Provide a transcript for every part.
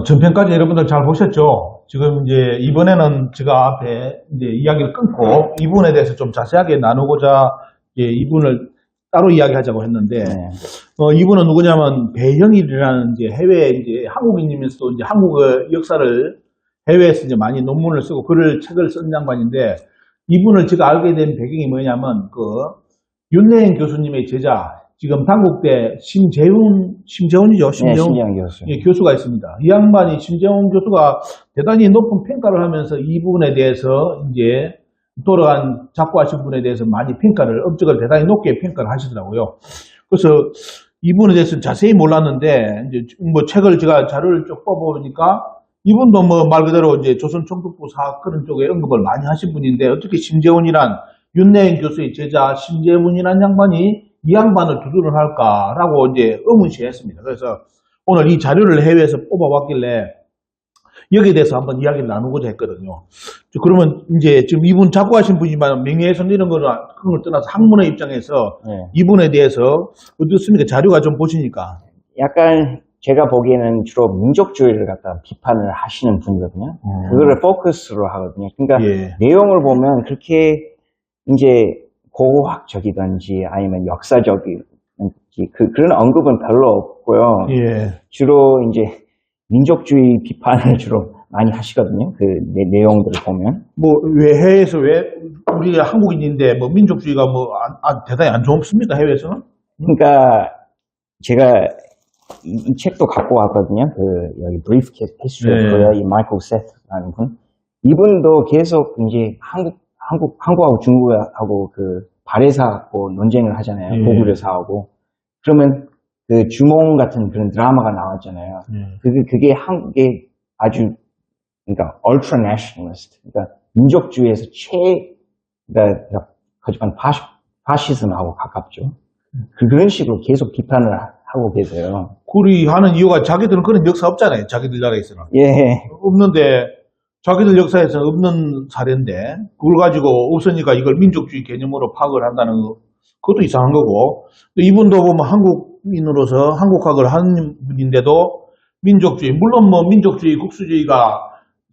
전편까지 여러분들 잘 보셨죠? 지금 이제 이번에는 제가 앞에 이제 이야기를 끊고 이분에 대해서 좀 자세하게 나누고자 이분을 따로 이야기하자고 했는데, 네. 이분은 누구냐면 배형일이라는 이제 해외 이제 한국인이면서도 이제 한국의 역사를 해외에서 이제 많이 논문을 쓰고 책을 쓴 양반인데, 이분을 제가 알게 된 배경이 뭐냐면 윤내행 교수님의 제자, 지금 단국대 심재훈이죠. 네, 신재훈 교수. 예, 교수가 있습니다. 이 양반이 심재훈 교수가 대단히 높은 평가를 하면서 이분에 대해서 이제 돌아간 작고하신 분에 대해서 많이 업적을 대단히 높게 평가를 하시더라고요. 그래서 이분에 대해서 자세히 몰랐는데 이제 뭐 책을 제가 자료를 쭉 뽑아보니까 이분도 뭐 말 그대로 이제 조선 총독부 사건 쪽에 언급을 많이 하신 분인데, 어떻게 심재훈이란 윤내행 교수의 제자 심재훈이란 양반이 이 양반을 두둔을 할까라고 이제 의문시했습니다. 그래서 오늘 이 자료를 해외에서 뽑아왔길래 여기에 대해서 한번 이야기를 나누고자 했거든요. 그러면 이제 지금 이분 작고하신 분이지만 명예훼손 이런 거를 그런 걸 떠나서 학문의 입장에서 네. 이분에 대해서 어떻습니까? 자료가 좀 보시니까. 약간 제가 보기에는 주로 민족주의를 갖다 비판을 하시는 분이거든요. 그거를 포커스로 하거든요. 그러니까 예. 내용을 보면 그렇게 이제 고고학적이든지 아니면 역사적이든지 그런 언급은 별로 없고요. 예. 주로 이제 민족주의 비판을 주로 많이 하시거든요. 그 내용들을 보면. 뭐 해외에서 왜 우리가 한국인인데 뭐 민족주의가 대단히 안 좋습니까? 해외에서는? 그러니까 제가 이 책도 갖고 왔거든요. 여기 Brief History of Korea, 이 마이클 세트라는 분. 이분도 계속 이제 한국하고 중국하고 발해사하고 논쟁을 하잖아요. 고구려사하고. 그러면 주몽 같은 그런 드라마가 나왔잖아요. 그게 한국의 아주, 그러니까 ultra nationalist, 그러니까 민족주의에서 그러니까 하지만 파시즘하고 가깝죠. 그런 식으로 계속 비판을 하고 계세요. 그리 하는 이유가 자기들은 그런 역사 없잖아요. 자기들 나라에서는. 예. 없는데, 자기들 역사에서는 없는 사례인데, 그걸 가지고 없으니까 이걸 민족주의 개념으로 파악을 한다는 거, 그것도 이상한 거고, 이분도 보면 한국인으로서 한국학을 하는 분인데도 민족주의, 물론 뭐 민족주의, 국수주의가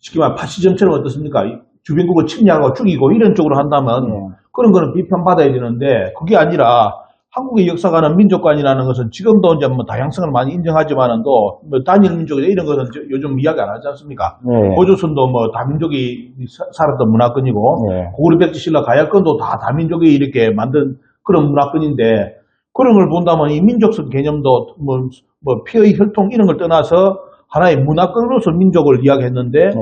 쉽게 말해 파시즘처럼 어떻습니까? 주변국을 침략하고 죽이고 이런 쪽으로 한다면 그런 거는 비판받아야 되는데, 그게 아니라 한국의 역사관은 민족관이라는 것은 지금도 이제 뭐 다양성을 많이 인정하지만은도 뭐 단일 민족이나 이런 것은 요즘 이야기 안 하지 않습니까? 고조선도 뭐 다민족이 살았던 문화권이고, 고구려 백제 신라 가야권도 다 다민족이 이렇게 만든 그런 문화권인데, 그런 걸 본다면 이 민족성 개념도 뭐 피의 혈통 이런 걸 떠나서 하나의 문화권으로서 민족을 이야기했는데,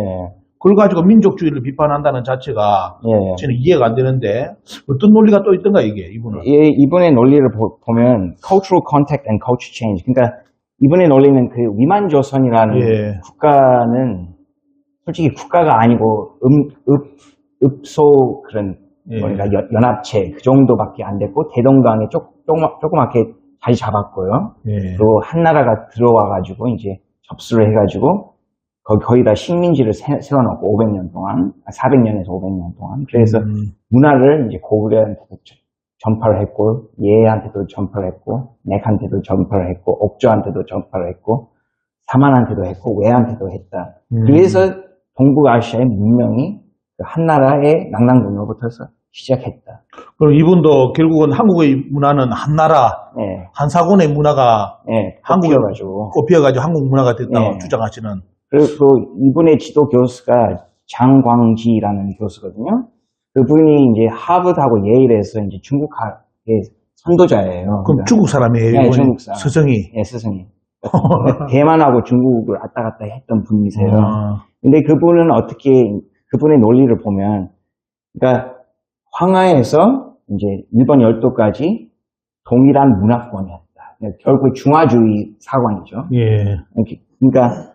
그걸 가지고 민족주의를 비판한다는 자체가 저는 이해가 안 되는데, 어떤 논리가 또 있던가 이게 이분은? 예, 이분의 논리를 보면 cultural contact and culture change. 그러니까 이분의 논리는 위만조선이라는 국가는 솔직히 국가가 아니고 읍소 그런 그러니까 연합체 그 정도밖에 안 됐고, 대동강에 조그맣게 자리 잡았고요. 그리고 한나라가 들어와가지고 이제 접수를 해가지고 거의 다 식민지를 세워놓고 500년 동안, 400년에서 500년 동안. 그래서 문화를 이제 고구려한테도 전파를 했고, 예한테도 전파를 했고, nek한테도 전파를 했고, 옥조한테도 전파를 했고, 사만한테도 했고, 외한테도 했다. 그래서 동북아시아의 문명이 한나라의 낙랑군으로부터 시작했다. 그럼 이분도 결국은 한국의 문화는 한나라, 한사군의 문화가 한국에 꼽혀가지고 한국 문화가 됐다고 주장하시는. 그리고 이분의 지도 교수가 장광지라는 교수거든요. 그분이 이제 하버드하고 예일에서 이제 중국학의 선도자예요. 그럼 그러니까, 중국 사람이에요? 네, 중국 사람. 스승이? 네, 스승이. 대만하고 중국을 왔다 갔다 했던 분이세요. 근데 그분의 논리를 보면, 그러니까 황하에서 이제 일본 열도까지 동일한 문화권이었다. 결국 중화주의 사관이죠. 그러니까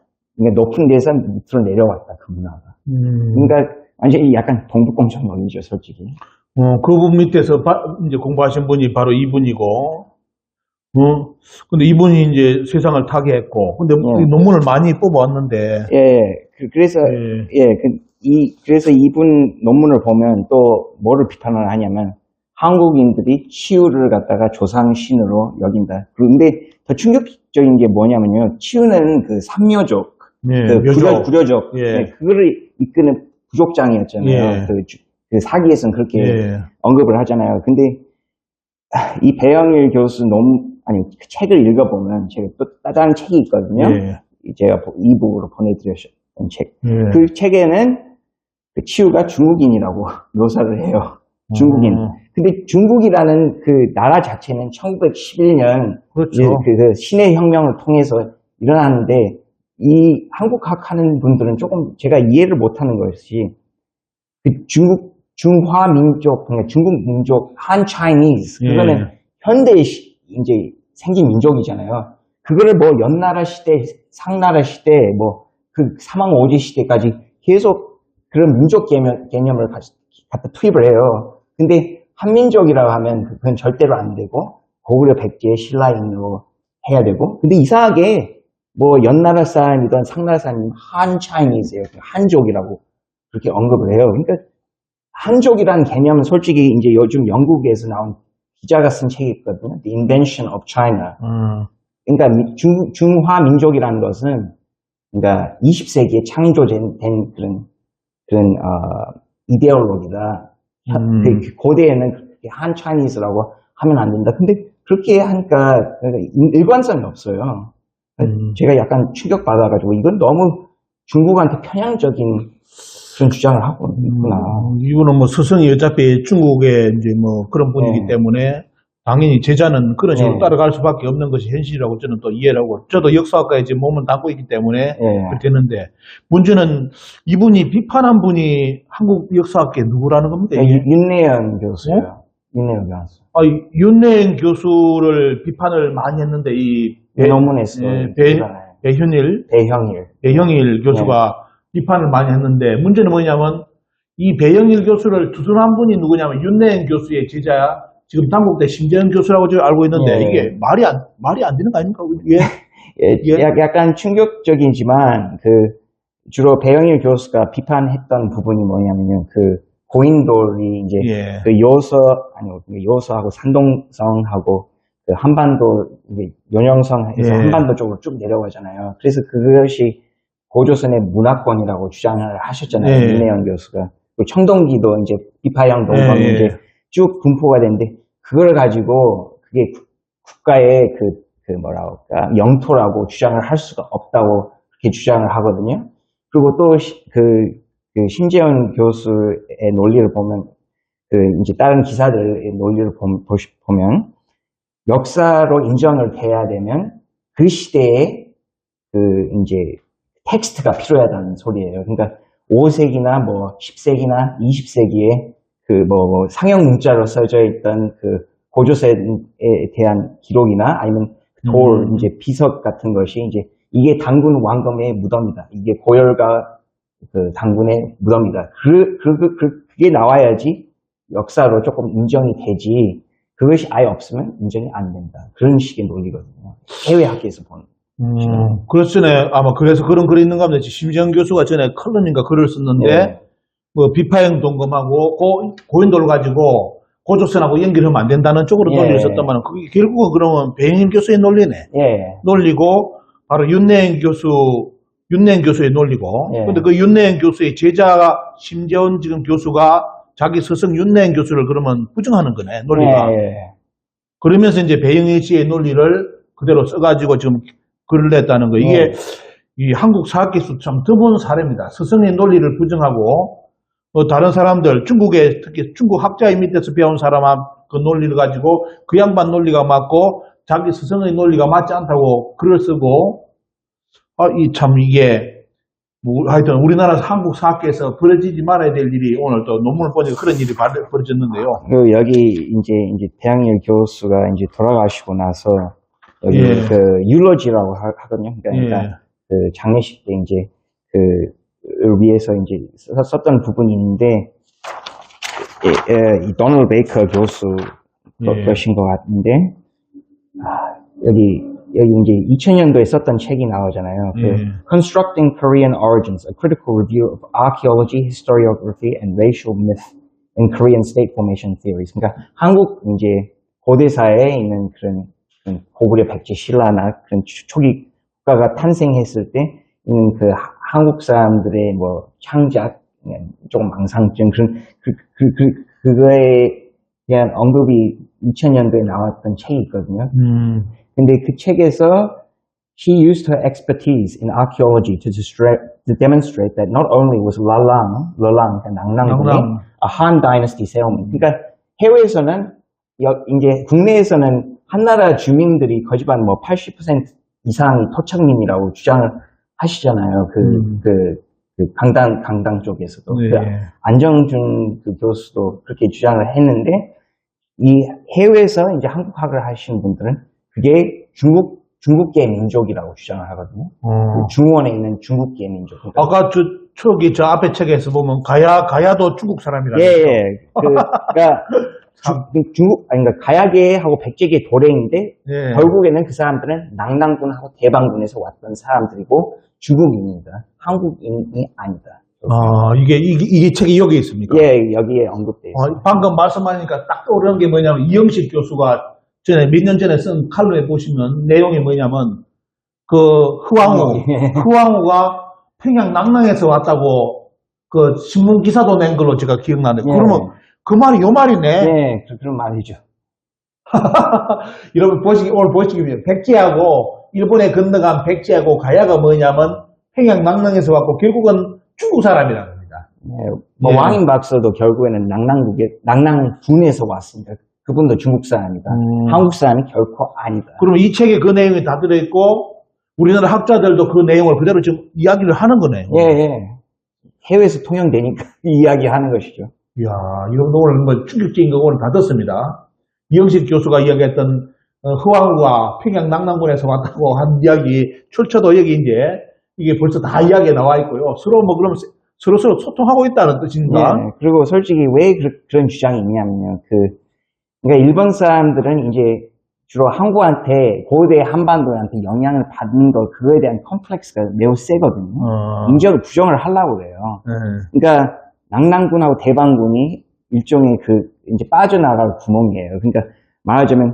높은 데서 밑으로 내려왔다, 그 문화가. 그러니까 완전히 약간 동북공정 논리죠, 솔직히. 그분 밑에서 이제 공부하신 분이 바로 이분이고, 근데 이분이 이제 세상을 타개했고, 근데 논문을 많이 뽑아왔는데. 그래서 이분 논문을 보면 또 뭐를 비판을 하냐면, 한국인들이 치유를 갖다가 조상신으로 여긴다. 그런데 더 충격적인 게 뭐냐면요, 치유는 그 삼묘족, 예, 그 묘적. 구려적. 예. 네, 그거를 이끄는 부족장이었잖아요. 예. 그 사기에서는 그렇게 예. 언급을 하잖아요. 근데 이 배영일 교수 그 책을 읽어보면 제가 또 따다한 책이 있거든요. 예. 제가 이북으로 보내드렸던 책. 예. 그 책에는 그 치유가 중국인이라고 묘사를 해요. 중국인. 근데 중국이라는 그 나라 자체는 1911년 그렇죠. 그 신의 혁명을 통해서 일어났는데 이 한국학 하는 분들은 조금 제가 이해를 못하는 것이 그 중화민족, 그러니까 중국 민족, 한 차이니즈 그거는 현대에 이제 생긴 민족이잖아요. 그거를 뭐 연나라 시대, 상나라 시대, 뭐 그 사망오제 시대까지 계속 그런 민족 개념을 갖다 투입을 해요. 근데 한민족이라고 하면 그건 절대로 안 되고 고구려 백제 신라인으로 해야 되고 근데 이상하게 뭐 연나라 사람이든 상나라 사람이든 한 차이니즈예요. 한족이라고 그렇게 언급을 해요. 그러니까 한족이라는 개념은 솔직히 이제 요즘 영국에서 나온 기자가 쓴 책이 있거든요. The Invention of China. 그러니까 중화민족이라는 것은 그러니까 20세기에 창조된 그런 이데올로기다. 그 고대에는 한 차이니즈라고 하면 안 된다. 근데 그렇게 하니까 일관성이 없어요. 제가 약간 충격받아가지고 이건 너무 중국한테 편향적인 그런 주장을 하고 있구나. 이거는 뭐 스승이 어차피 중국의 이제 뭐 그런 분이기 때문에 당연히 제자는 그런 식으로 따라갈 수밖에 없는 것이 현실이라고 저는 또 이해를 하고 저도 역사학과에 지금 몸을 담고 있기 때문에 그렇게 되는데 문제는 이분이 비판한 분이 한국 역사학계 누구라는 겁니까? 윤내현 교수예요. 윤내현 교수. 윤내현 교수를 비판을 많이 했는데 이 논문에서 배형일 교수가 비판을 많이 했는데 문제는 뭐냐면 이 배형일 교수를 두둔한 분이 누구냐면 윤내현 교수의 제자 지금 단국대 심재현 교수라고 제가 알고 있는데 이게 말이 안 되는 거 아닙니까? 약간 충격적이지만 주로 배영일 교수가 비판했던 부분이 뭐냐면요. 고인돌이 이제 요서하고 산동성하고 한반도 연영성에서 한반도 쪽으로 쭉 내려가잖아요. 그래서 그것이 고조선의 문화권이라고 주장을 하셨잖아요. 윤내현 교수가. 청동기도 이제 비파형 동범이 이제 쭉 분포가 되는데 그걸 가지고 그게 국가의 영토라고 주장을 할 수가 없다고 그렇게 주장을 하거든요. 그리고 또 심재현 교수의 논리를 보면 이제 다른 기사들의 논리를 보면 역사로 인정을 돼야 되면 그 시대에 이제 텍스트가 필요하다는 소리예요. 그러니까 5세기나 뭐 10세기나 20세기에 상형 문자로 써져 있던 고조선에 대한 기록이나 아니면 이제 비석 같은 것이 이제 이게 당군 왕검의 무덤이다. 이게 고열과 당군의 무덤이다. 그게 나와야지 역사로 조금 인정이 되지. 그것이 아예 없으면 인정이 안 된다. 그런 식의 논리거든요. 해외 학계에서 보는. 그래서 전에 아마 그래서 그런 글이 있는가 보다. 심지영 교수가 전에 컬럼인가 글을 썼는데 뭐 비파형 동검하고 고인돌을 가지고 고조선하고 연결하면 안 된다는 쪽으로 논리를 썼다면 그게 결국은 그러면 배영일 교수의 논리네. 논리고 바로 윤내현 교수의 논리고. 근데 그 윤내현 교수의 제자 심재원 지금 교수가 자기 스승 윤내현 교수를 그러면 부정하는 거네, 논리가. 그러면서 이제 배영일 씨의 논리를 그대로 써가지고 지금 글을 냈다는 거. 이게 이 한국 사학계수 참 드문 사례입니다. 스승의 논리를 부정하고 다른 사람들 중국에 특히 중국 학자의 밑에서 배운 사람 그 논리를 가지고 그 양반 논리가 맞고 자기 스승의 논리가 맞지 않다고 글을 쓰고 이게 하여튼 우리나라 한국 사학계에서 벌어지지 말아야 될 일이 오늘 또 논문을 보니까 그런 일이 벌어졌는데요. 그리고 여기 이제 배영일 교수가 이제 돌아가시고 나서 여기 유로지라고 하거든요. 그러니까 장례식 때 이제 위해서 이제 썼던 부분이 있는데 이 도널드 베이커 교수 것인 것 같은데 여기 이제 2000년도에 썼던 책이 나오잖아요. Constructing Korean Origins: A Critical Review of Archaeology, Historiography, and Racial Myth in Korean State Formation Theories. 그러니까 한국 이제 고대사에 있는 그런 고구려 백제 신라나 그런 초기 국가가 탄생했을 때 있는 그 한국 사람들의 뭐 창작, 조금 망상증 그거에 대한 언급이 2000년도에 나왔던 책이 있거든요. 근데 그 책에서 she used her expertise in archaeology to demonstrate that not only was Lalang, 그러니까 낭랑군이 a Han Dynasty settlement. 그러니까 해외에서는 이제 국내에서는 한나라 주민들이 거의 뭐 80% 이상이 토착민이라고 주장을 하시잖아요. 그 강당 쪽에서도. 네. 그 안정준 그 교수도 그렇게 주장을 했는데, 이 해외에서 이제 한국학을 하시는 분들은 그게 중국계 민족이라고 주장을 하거든요. 그 중원에 있는 중국계 민족. 그러니까 아까 저 앞에 책에서 보면 가야도 중국 사람이라는. 예. 그러니까 그러니까 가야계하고 백제계 도래인데, 예. 결국에는 그 사람들은 낭랑군하고 대방군에서 왔던 사람들이고 중국인이다. 한국인이 아니다. 이게 책이 여기 있습니까? 예, 여기에 언급되어 있습니다. 방금 말씀하니까 딱 떠오르는 게 뭐냐면, 이영식 교수가 몇 년 전에 쓴 칼럼에 보시면 내용이 뭐냐면, 그 흐왕후가 평양 낭랑에서 왔다고 그 신문 기사도 낸 걸로 제가 기억나는데, 예. 그러면 그 말이 요 말이네. 네, 그런 말이죠. 여러분 오늘 보시면 백제하고 일본에 건너간 백제하고 가야가 뭐냐면 평양 낭랑에서 왔고 결국은 중국 사람이라는 겁니다. 네, 뭐 예. 왕인 박사도 결국에는 낭랑군에서 왔습니다. 그분도 중국 사람이다. 한국 사람이 결코 아니다. 그러면 이 책에 그 내용이 다 들어있고 우리나라 학자들도 그 내용을 그대로 지금 이야기를 하는 거네요. 예. 해외에서 통용되니까 이야기하는 것이죠. 이야, 이거 오늘 뭐 충격적인 거 오늘 다 듣습니다. 이영식 교수가 이야기했던 흐왕과 평양 낭랑군에서 왔다고 한 이야기 출처도 여기 이제 이게 벌써 다 이야기에 나와 있고요. 서로 뭐 그럼 서로 소통하고 있다는 뜻인가? 네, 그리고 솔직히 왜 그런 주장이 있냐면요. 그러니까 일본 사람들은 이제 주로 한국한테 고대 한반도한테 영향을 받는 거 그거에 대한 컴플렉스가 매우 세거든요. 인정을 부정을 하려고 그래요. 그러니까 낭랑군하고 대방군이 일종의 이제 빠져나갈 구멍이에요. 그러니까 말하자면,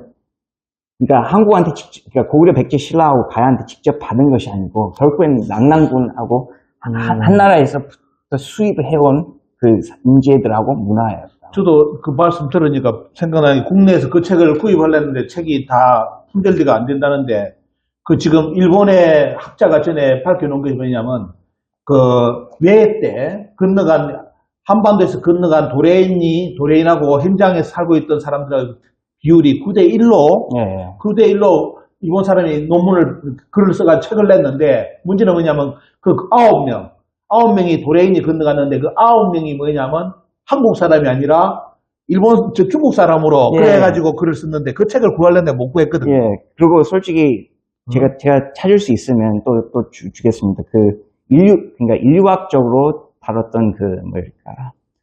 그러니까 한국한테 그러니까 고구려 백제 신라하고 가야한테 직접 받은 것이 아니고, 결국에는 낭랑군하고 한나라에서부터 수입을 해온 그 인재들하고 문화예요. 저도 그 말씀 들으니까 생각나는 게 국내에서 그 책을 구입하려는데 책이 다 품절리가 안 된다는데, 그 지금 일본의 학자가 전에 밝혀놓은 것이 뭐냐면, 그 외해 때 한반도에서 건너간 도레인하고 현장에서 살고 있던 사람들의 비율이 9대1로, 예. 9대1로 일본 사람이 글을 써가 책을 냈는데, 문제는 뭐냐면 그 9명이 도레인이 건너갔는데 그 9명이 뭐냐면 한국 사람이 아니라 중국 사람으로 예. 그래가지고 글을 썼는데 그 책을 구하려는데 못 구했거든요. 예. 그리고 솔직히 제가 찾을 수 있으면 또 주겠습니다. 그러니까 인류학적으로 다뤘던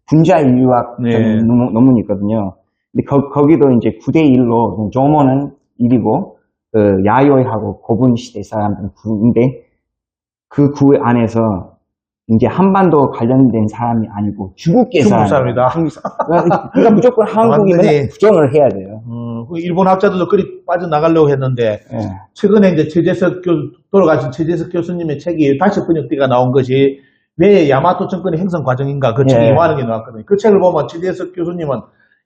분자 인류학 네. 논문이 있거든요. 근데 거기도 이제 9대1로 조모는 1이고 야요이하고 고분 시대 사람들은 9인데 그 구 안에서 이제 한반도 관련된 사람이 아니고 중국계 사람이다. 그러니까 무조건 한국이면 부정을 해야 돼요. 일본 학자들도 그리 빠져나가려고 했는데 예. 최근에 이제 돌아가신 최재석 교수님의 책이 다시 번역되가 나온 것이 왜 야마토 정권의 형성 과정인가 그 책이 많은 게 나왔거든요. 그 책을 보면 최재석 교수님은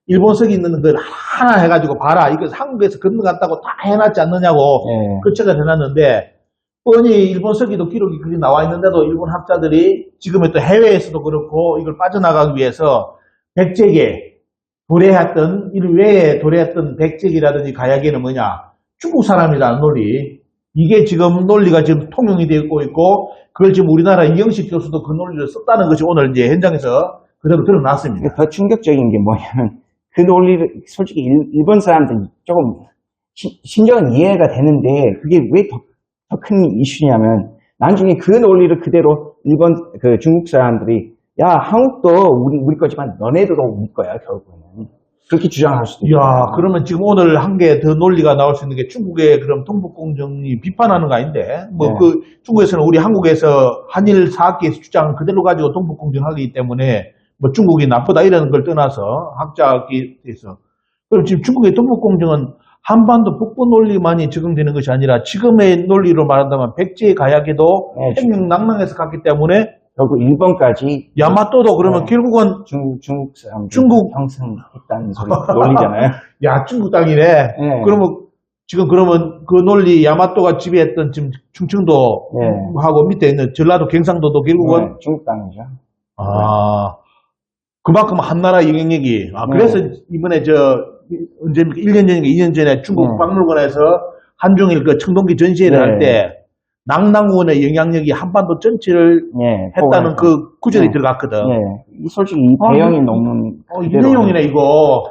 일본석이 있는 걸 하나 해가지고 봐라. 이거 한국에서 건너갔다고 다 해놨지 않느냐고 그 책을 해놨는데 뻔히 일본석이도 기록이 그리 나와 있는데도 일본 학자들이 지금의 또 해외에서도 그렇고 이걸 빠져나가기 위해서 백제계 도래했던 일외에 도래했던 백제계라든지 가야계는 뭐냐 중국 사람이라는 논리 이게 지금 논리가 지금 통용이 되고 있고 그걸 지금 우리나라 이영식 교수도 그 논리를 썼다는 것이 오늘 이제 현장에서 그대로 드러났습니다. 더 충격적인 게 뭐냐면 그 논리를 솔직히 일본 사람들은 조금 심정은 이해가 되는데 그게 왜 더 큰 이슈냐면 나중에 그 논리를 그대로 중국 사람들이 야 한국도 우리 거지만 너네들도 우리 거야 결국에는 그렇게 주장할 수도 있어요. 그러면 지금 오늘 한 개 더 논리가 나올 수 있는 게 중국의 그럼 동북공정이 비판하는 거 아닌데 중국에서는 우리 한국에서 한일 사학기에서 주장을 그대로 가지고 동북공정하기 때문에 뭐 중국이 나쁘다 이런 걸 떠나서 학자에서 그럼 지금 중국의 동북공정은 한반도 북부 논리만이 적용되는 것이 아니라 지금의 논리로 말한다면 백제 가야계도 네, 행명낭랑에서 갔기 때문에 결국 일본까지 야마토도 그러면 네. 결국은 중국 사람들 중국- 형성했다는 소리 논리잖아요. 야 중국 땅이네. 네. 그러면 지금 그러면 그 논리 야마토가 지배했던 지금 충청도 네. 하고 밑에 있는 전라도 경상도도 결국은 네, 중국 땅이죠. 그만큼 한나라 영향력이 그래서 이번에 언제입니까? 1년 전인가 2년 전에 중국 네. 박물관에서 한중일 그 청동기 전시회를 네. 할 때 낙랑군의 영향력이 한반도 전체를 네, 했다는 포괄해서. 그 구절이 네. 들어갔거든. 네, 솔직히 이 배경이 너무 이 그대로- 내용이네 이거.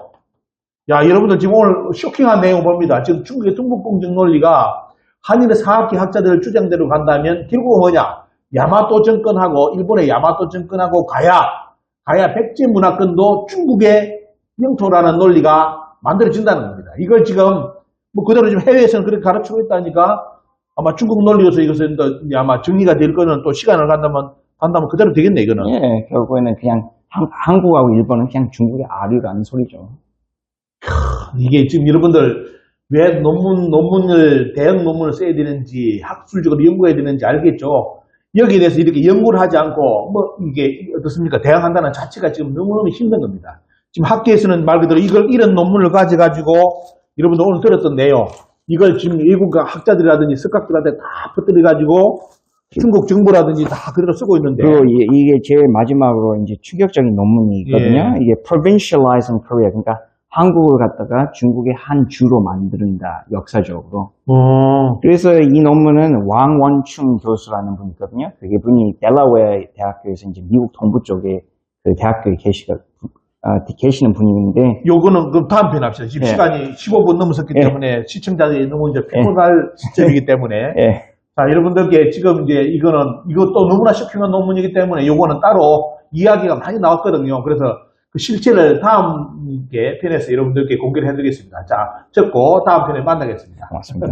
야 여러분들 지금 오늘 쇼킹한 내용 봅니다. 지금 중국의 동북공정 논리가 한일의 사학기 학자들 주장대로 간다면 결국은 뭐냐? 야마토 정권하고 일본의 야마토 정권하고 가야 백제 문화권도 중국의 영토라는 논리가 만들어진다는 겁니다. 이걸 지금 뭐 그대로 지금 해외에서는 그렇게 가르치고 있다니까 아마 중국 논리로서 이것은 아마 정리가 될 거는 또 시간을 간다면 그대로 되겠네 이거는. 예, 결국에는 그냥 한국하고 일본은 그냥 중국의 아류라는 소리죠. 이게 지금 여러분들 왜 대형 논문을 써야 되는지 학술적으로 연구해야 되는지 알겠죠? 여기에 대해서 이렇게 연구를 하지 않고 뭐 이게 어떻습니까? 대항한다는 자체가 지금 너무너무 힘든 겁니다. 지금 학계에서는 말 그대로 이런 논문을 가져가지고 여러분들 오늘 들었던 내용 이걸 지금 외국 학자들이라든지 석학들한테 다 퍼뜨려가지고 중국 정부라든지 다 그대로 쓰고 있는데 그리고 이게 제일 마지막으로 이제 충격적인 논문이 있거든요. 이게 provincializing Korea, 그러니까 한국을 갖다가 중국의 한 주로 만든다, 역사적으로. 그래서 이 논문은 왕원충 교수라는 분이 있거든요. 그게 분이 델라웨어 대학교에서 이제 미국 동부 쪽에 그 대학교에 계시는 분인데. 요거는 그럼 다음 편 합시다. 지금 예. 시간이 15분 넘었었기 예. 때문에 시청자들이 너무 이제 피곤할 시점이기 때문에 예. 자, 여러분들께 지금 이제 이것도 너무나 쇼킹한 논문이기 때문에 요거는 따로 이야기가 많이 나왔거든요. 그래서 그 실체를 다음 편에서 여러분들께 공개를 해드리겠습니다. 자, 적고 다음 편에 만나겠습니다. 고맙습니다.